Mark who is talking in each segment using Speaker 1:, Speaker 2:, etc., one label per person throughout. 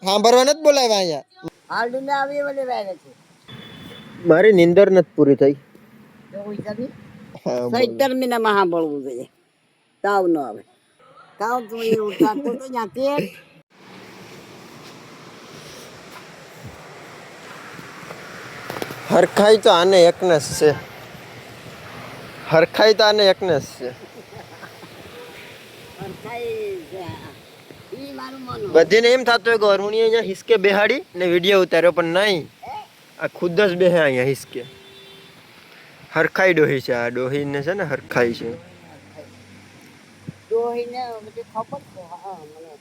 Speaker 1: સાંભળવા નથી બોલાવ્યા અહીંયા.
Speaker 2: હાલડીને આવી વળી રહે છે.
Speaker 1: મારી નીંદર નથી પૂરી થઈ.
Speaker 2: સૈતર મહિનામાં સાંભળવું જોઈએ. તાવ ન આવે. તાવ તો એ ઉઠાતો તો ત્યાંથી
Speaker 1: હરખાઈ તો આને એકને જ છે. હરખાઈ તો આને એકને જ છે. બધીને એમ થતું હોય કે અરુણી અહીંયા હિસકે બેહાડી ને વિડીયો ઉતાર્યો, પણ નહીં, આ ખુદ જ બેહે અહીંયા હિસકે. હરખાઈ ડોહી છે આ. ડોહીને છે ને હરખાઈ છે.
Speaker 2: ડોહીને બધી ખબર છે. હા મને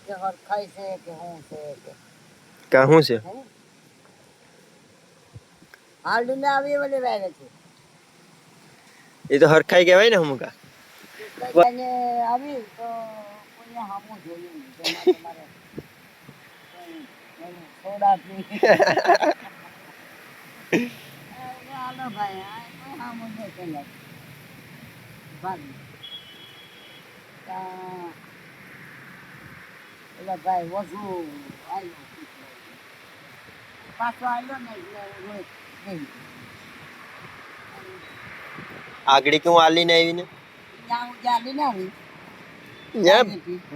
Speaker 2: કે હરખાઈ છે કે હું છે કે
Speaker 1: કા શું છે.
Speaker 2: હાલડીને આવી વળી રહે છે.
Speaker 1: એ તો હરખાઈ કહેવાય ને હમુકા.
Speaker 2: આવી તો કોઈ સામું જોયું તમારે સોડા પી હાલો ભાઈ કોઈ સામું નહીં કહેવાય. એટલે ભાઈ વધુ આવ્યો પાછો આવ્યો ને એટલે
Speaker 1: આગળી કે હું આલીને આવીને
Speaker 2: ત્યાં હું ચાલી ને આવી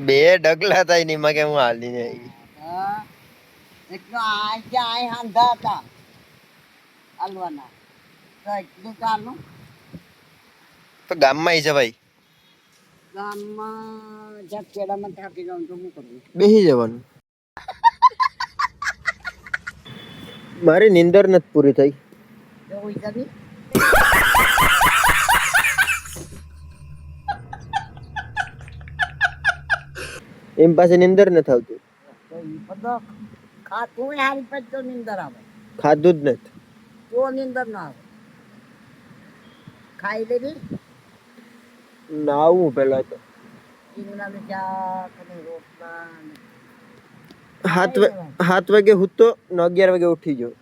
Speaker 1: બે ડગલા થાય ની માં કે હું હાલીને આવી.
Speaker 2: એટલો આ હાંધા હતા હાલવાના તો એટલું ચાલુ
Speaker 1: તો ગામમાં આવી જવાય.
Speaker 2: ગામમાં જ્યાં કેળામાં થાકી જાઉં તો શું કરવું?
Speaker 1: બેસી જવાનું. મારી નીંદર નથી પૂરી થઈ.
Speaker 2: એવું હિસાબી
Speaker 1: એમ પાસે નીંદર નથી આવતી.
Speaker 2: ખાતું હારી પછી તો નીંદર આવે.
Speaker 1: ખાધું જ નથી
Speaker 2: તો નીંદર ના આવે. ખાઈ લેવી
Speaker 1: નાવું પેલા તો
Speaker 2: રીંગણાનું શાક અને રોટલા
Speaker 1: 7 વાગે હુતો ને 11 વાગે ઉઠી ગયો.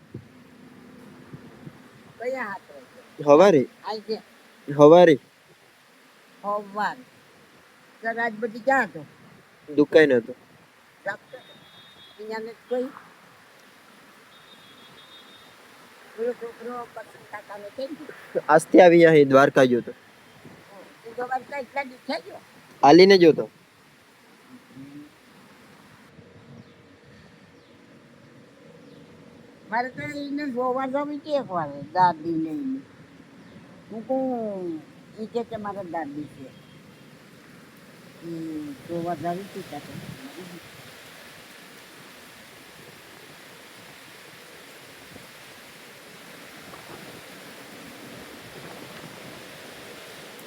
Speaker 2: કયા હાથ
Speaker 1: હવારે
Speaker 2: આજે
Speaker 1: હવારે
Speaker 2: સવાર તો રાત બધી ક્યાં હતો?
Speaker 1: દુકાન હતો.
Speaker 2: અહીંયા કોઈ છોકરો પસંદ કાકાને કેમ
Speaker 1: આજથી આવી અહીં દ્વારકા ગયો તો.
Speaker 2: દ્વારકા એટલા દીઠે ગયો
Speaker 1: આલીને ગયો તો.
Speaker 2: મારે તો એને જોવા જવી છે એક વાર દાદી ને હું કહું એ કે મારા દાદી છે જોવા જવી હતી ત્યાં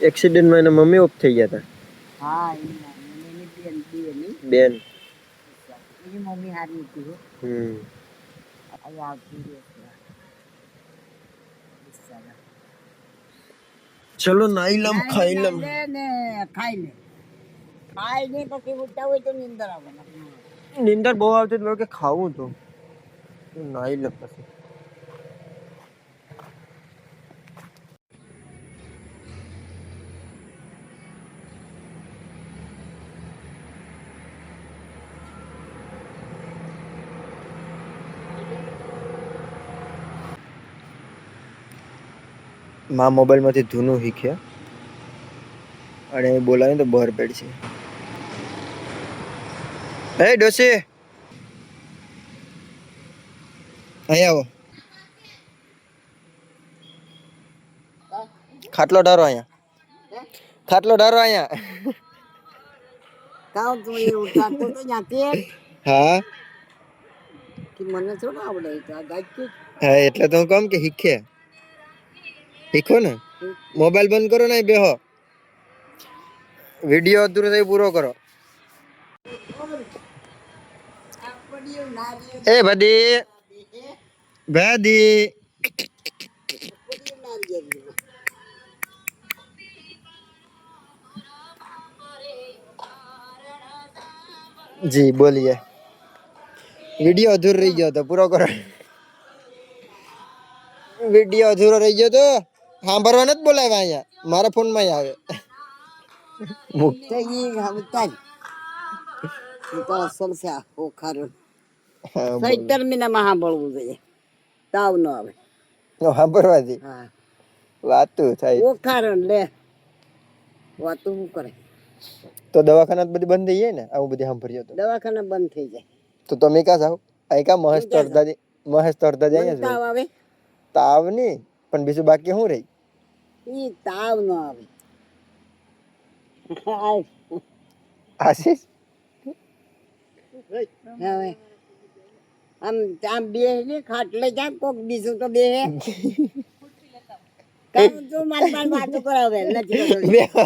Speaker 1: એક્સિડન્ટમાં એના મમ્મી ઓફ થઈ ગયા હતા.
Speaker 2: હા એની
Speaker 1: બેન
Speaker 2: એની મમ્મી હારી હતી.
Speaker 1: ચલો નાઈ લમ ખાઈ લમ
Speaker 2: ને ખાઈ લે પછી ઉઠતા હોય તો નીંદર આવે.
Speaker 1: નીંદર બહુ આવતી તો કે ખાવું તો નાઈ લમ પછી. માં મોબાઈલમાંથી ધૂનું શીખ્યા અને બોલાવે તો બહાર પડશે. હે ડોસી અહીંયા આવો. ખાટલો ડારો અહીંયા. ખાટલો ડારો અહીંયા.
Speaker 2: કામ તું એ ઉઠાતો તો ત્યાંથી
Speaker 1: હા
Speaker 2: કે મને થોડું આવડે
Speaker 1: હા એટલે તો હું કહું કે શીખે. શીખો ને. મોબાઈલ બંધ કરો ને બેહો. વિડીયો અધૂરો થઈ પૂરો કરો. એ ભદી ભદી જી બોલીએ. વિડીયો અધૂરો રહી ગયો તો પૂરો કરો. વિડીયો અધૂરો રહી ગયો તો સાંભળવા નથી બોલાવ્યા અહીંયા મારા ફોનમાં આવે.
Speaker 2: એ તો અસર છે આખો ખારો
Speaker 1: હા બોલો.
Speaker 2: 17 મહિનામાં સાંભળવું જોઈએ તાવ ન આવે
Speaker 1: સાંભળવાથી
Speaker 2: હા
Speaker 1: વાતું થાય.
Speaker 2: ઓ કારણ લે વાતું શું કરે
Speaker 1: તો દવાખાના તો બધી બંધ થઈ જાય ને આવું બધી સાંભળ્યો તો
Speaker 2: દવાખાના બંધ થઈ જાય
Speaker 1: તમે ક્યાં જાઓ અહીં કા મહેશ
Speaker 2: તું ક્યાં
Speaker 1: તરતા મહેશ તરતા જાય
Speaker 2: મને
Speaker 1: જ
Speaker 2: તાવ આવે
Speaker 1: તાવ નહીં પણ બીજું બાકી શું રહી
Speaker 2: ઈ તાવ ન આવે
Speaker 1: આશીષ
Speaker 2: હવે આમ આમ બે ને ખાટલે જા કોક બીજું તો બે કામ તો મારી વાતો કરાવે નથી કરતો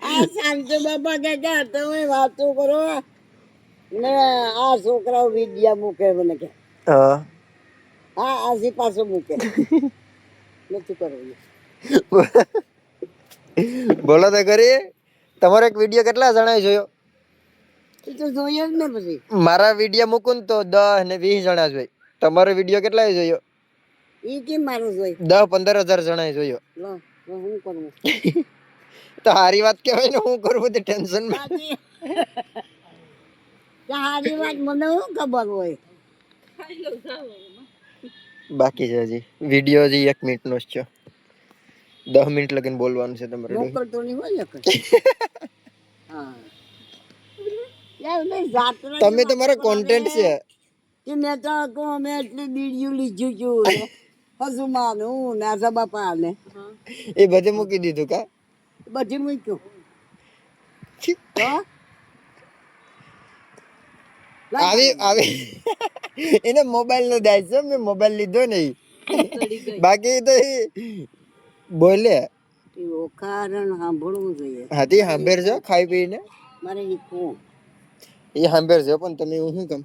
Speaker 2: આ શાંતિ બાપા કે તમે વાતો કરો ને આ છોકરાઓ વિદ્યા મૂકે મને કે
Speaker 1: હા
Speaker 2: હા આજી પાછો મૂકે નથી કરવું
Speaker 1: બોલો તો કરી તમારો એક વિડીયો કેટલા જણાએ જોયો
Speaker 2: એ તો જોઈએ જ ને પછી
Speaker 1: મારા વિડીયો મૂકું ને તો 10 ને 20 જણા જોઈ તમારો વિડીયો કેટલાએ જોયો
Speaker 2: ઈ કેમ મારું જોઈ
Speaker 1: 10-15 હજાર જણાએ જોયો
Speaker 2: લો તો હું કરું
Speaker 1: તો હારી વાત કહેવાય ને હું કરવું તે ટેન્શન
Speaker 2: સારી વાત મને શું ખબર હોય
Speaker 1: બાકી છે હજી વિડીયો હજી 1 મિનિટનો જ છે 10 મિનિટ લગીને બોલવાનું છે તમારે
Speaker 2: મોકલતો નહીં હોય ને હા યાર મેં જાત્રા
Speaker 1: તમે તમારો કોન્ટેન્ટ છે
Speaker 2: કે મેં તો કહું મેં એટલી બીડીયું લીધું છું હજુ માનું ને આજા બાપા ને
Speaker 1: એ બધે મૂકી દીધું કા
Speaker 2: બધી મૂક્યું તો
Speaker 1: આવી આવી એને મોબાઈલ નો દાય છે મેં મોબાઈલ લીધો નહીં બાકી તો એ બોલે
Speaker 2: એવું કારણ સાંભળવું જોઈએ
Speaker 1: હાથી સાંભળે છે ખાઈ પીને
Speaker 2: મારે શીખવું
Speaker 1: એ સાંભળે છે પણ તમે હું શું કામ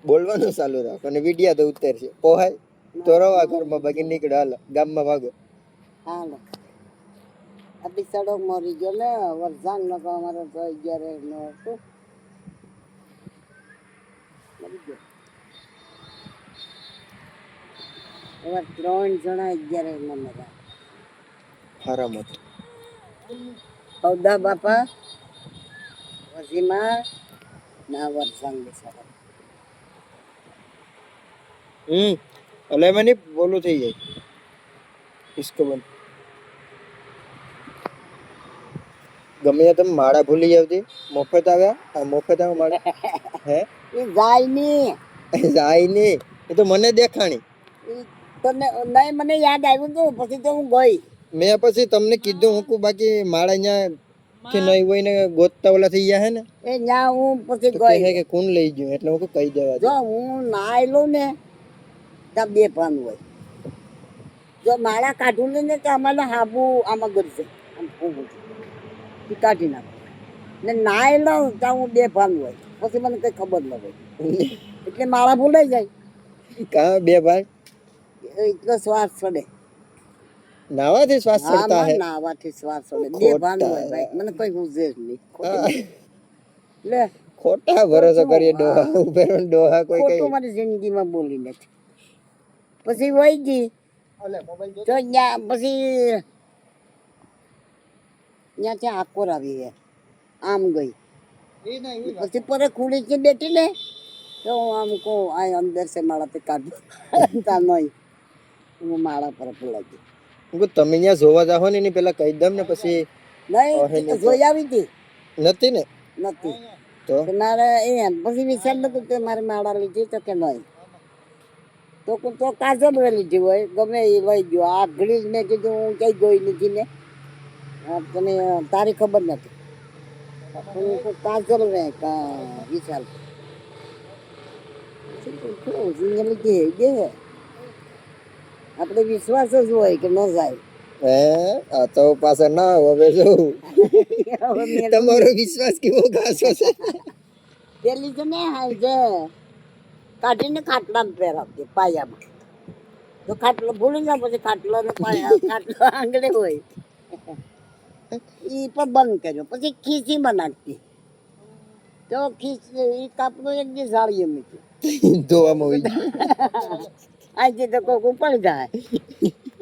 Speaker 1: બોલવાનું ચાલુ રાખો અને વિડિયા તો ઉતરશે પોહાય તો રવા ઘરમાં બાકી નીકળે હાલો ગામમાં ભાગો
Speaker 2: હાલો આપી સડક મરી ગયો ને વરસાદ ન તો અમારે તો 11 નો હતું મરી ગયો હવે 3 જણા 11 નો મર્યા
Speaker 1: હરામત
Speaker 2: હૌદા બાપા વસીમાં ના વરસાદ બેસાડો
Speaker 1: અલે મને બોલું થઈ જાય ઇસકો બંધ ગમે ત્યાં તમે માળા ભૂલી જાવતી મફત આવ્યા આ મફત આવ્યા માળા હે
Speaker 2: એ જાય નહીં
Speaker 1: જાય નહીં એ તો મને દેખાણી
Speaker 2: ઈ તને નહીં મને યાદ આવ્યું હતું પછી તો હું ગઈ
Speaker 1: મેં પછી તમને કીધું હું બાકી માળા અહીંયા કે નહીં હોય ને ગોતતા ઓલા થઈ ગયા હે ને
Speaker 2: એ ત્યાં હું પછી
Speaker 1: તો કહે
Speaker 2: ગઈ
Speaker 1: કે કોણ લઈ ગયું એટલે હું કહી દેવા
Speaker 2: જો હું નાઈ લઉં ને ત્યાં 2 પાન હોય જો માળા કાઢું ને તો અમારે હાબુ આમાં ગરશે આમ ઊભું એ કાઢી નાખું ને નાઈ લઉં ત્યાં હું 2 પાન હોય પછી મને કંઈ ખબર ન હોય એટલે માળા ભૂલાઈ જાય
Speaker 1: કા બે ભાઈ
Speaker 2: એટલો શ્વાસ ચડે
Speaker 1: નાવાથી શ્વાસ ચડતા હે
Speaker 2: નાવાથી શ્વાસ ચડે 2 પાન હોય ભાઈ મને કોઈ ગુજે જ નહીં લે
Speaker 1: ખોટા ભરોસો કરીએ ડોહા ઉપર ડોહા કોઈ કઈ
Speaker 2: ખોટું મારી જિંદગીમાં બોલી નથી પછી વહી ગઈ તો ત્યાં પછી ત્યાંથી આકોર આવી ગયા આમ ગઈ પછી પર ખુલી છે બેઠી ને તો હું આમ કહું આ અંદર છે માળા તે કાઢું તા નહીં હું માળા પર લાગી
Speaker 1: હું કહું તમે અહીંયા જોવા જાઓ ને એની પેલા કહી દમ ને પછી
Speaker 2: નહીં જોઈ આવી હતી
Speaker 1: નથી ને
Speaker 2: નથી
Speaker 1: તો
Speaker 2: તો મારે એમ પછી વિચાર નતું કે મારે માળા લીધી તો કે નહીં તો કાજલ લીધી હોય ગમે એ લઈ ગયો આ ઘડી જ મેં કીધું હું ક્યાંય ગઈ નથી ને તને તારી ખબર નથી કાજલ રે વિશાલ આપણે વિશ્વાસ જ હોય કે ન જાય
Speaker 1: હે આ તો પાછા ના હવે જોઉં તમારો વિશ્વાસ કેવો ઘાસો છે
Speaker 2: પેલી છે ને જે કાઢીને ખાટલામાં પહેરાવતી પાયામાં તો ખાટલો ભૂલી જાય પછી ખાટલો ને પાયા ખાટલો આંગળે હોય એ પણ બંધ કર્યો પછી ખીચી બનાવતી તો ખીચ એ કાપડું એક દી જાળીએ મૂક્યું
Speaker 1: ધોવામાં હોય
Speaker 2: આજે તો કોક ઉપાડી જાય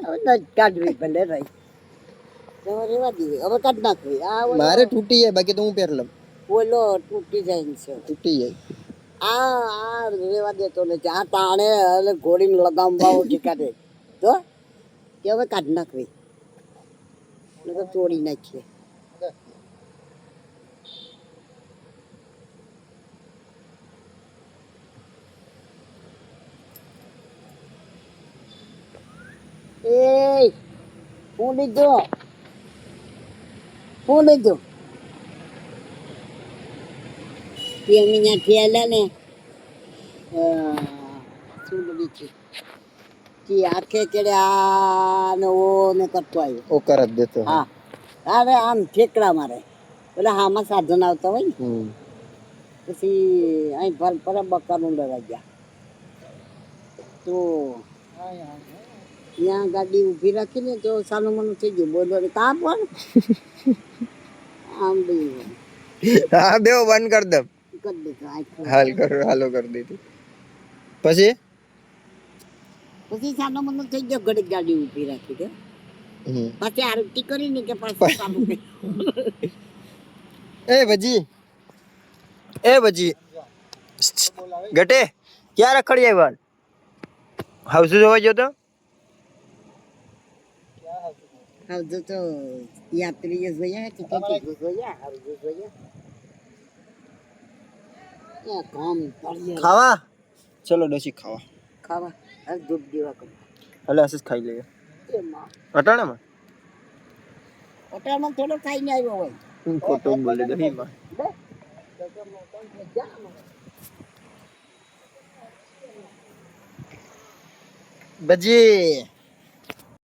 Speaker 2: હવે ન કાઢવી ભલે રહી તો રેવા દીધી હવે કાઢ નાખવી આ
Speaker 1: મારે તૂટી જાય બાકી તો હું પહેર લઉં
Speaker 2: ઓલો તૂટી જાય છે
Speaker 1: તૂટી જાય.
Speaker 2: આ રેવા દેતો નથી આ તાણે એટલે ઘોડીને લગામવા ઠીકાડે તો કે હવે કાઢ નાખવી તો તોડી નાખીએ એ હું લીધું ત્યાં થયેલા ને શું બોલી છે કે આખે કેડે આ ને ઓ ને કરતો આવ્યો
Speaker 1: ઓ કર જ દેતો.
Speaker 2: હા અરે આમ ઠેકડા મારે પેલા હામાં સાધન આવતા હોય ને પછી અહીં પર બકાનું લેવા ગયા તો ત્યાં ગાડી ઊભી રાખીને તો સાનું મનું થઈ ગયું બોલો કા પણ આમ બી
Speaker 1: હા બેવ બંધ કર દે.
Speaker 2: કરી દીધું
Speaker 1: હાલો કરી દીધું. પછી
Speaker 2: પછી સાનું મનું થઈ ગયો ઘડી ગાડી ઊભી રાખી દે પછી આરતી કરીને કે પાછું ચાલુ
Speaker 1: એ ભજી ગટે ક્યાં રખડી આવ્યા હાઉસ જોવા ગયો તો
Speaker 2: હા તો યાત્રીઓ જોયા ટિકિટ જોયા હારું જોયા કામ કરીએ
Speaker 1: ખાવા ચલો ડોસી
Speaker 2: ખાવા આ દૂધ દેવા કર
Speaker 1: હલે આસસ ખાઈ લઈએ
Speaker 2: એમાં
Speaker 1: અટાણામાં
Speaker 2: હોટલમાં થોડો ખાઈને આવ્યો હોય
Speaker 1: ખોટો બોલે દહીંમાં ભજી